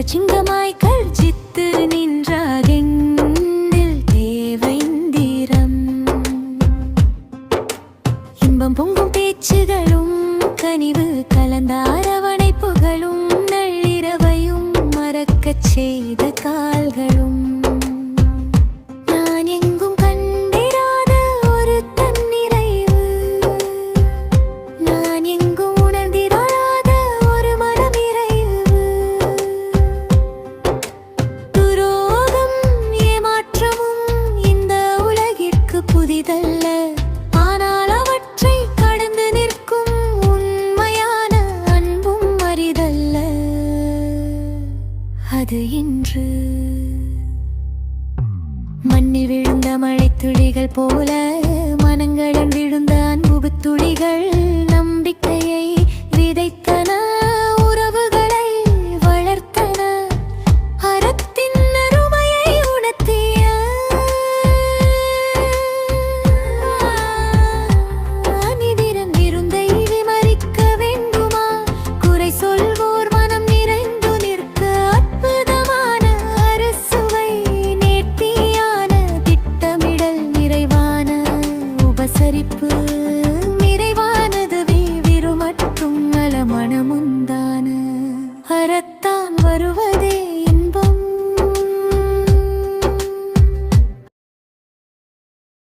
சிங்கமாய் கர்ஜித்து நின்றாகெங்கில் தேவைந்திரம். இன்பம் பொங்கும் பேச்சுகளும் கனிவு கலந்த அரவணைப்புகளும் நள்ளிரவையும் மறக்கச் செய்த கால்களும் நான் எங்கும் கண்டிராத ஒரு தன்னிறைவு, நான் எங்கும் உணர்ந்திராத ஒரு மனமிறைவு. துரோகம் ஏமாற்றமும் இந்த உலகிற்கு புதிதல்ல, ஆனால் அவற்றை கடந்து நிற்கும் உண்மையான அன்பும் அரிதல்ல. அது இன்று மண்ணில் விழுந்த மழைத்துளிகள் போல மனங்களில் விழுந்த அன்பு துளிகள் நம்பிக்கையை விதைத்தன, உறவுகளை வளர்த்தன, அறத்தின் அருமையை உணர்த்திய. அநீதியின் விருந்தை விமரிக்க வேண்டுமா? குறை சொல்வோர் மனம் நிறைந்து நிற்க அற்புதமான அறுசுவை, நேர்த்தியான திட்டமிடல், நிறைவான உபசரிப்பு, நிறைவானது வீறு மற்றும் நலமணமுந்தான அறத்த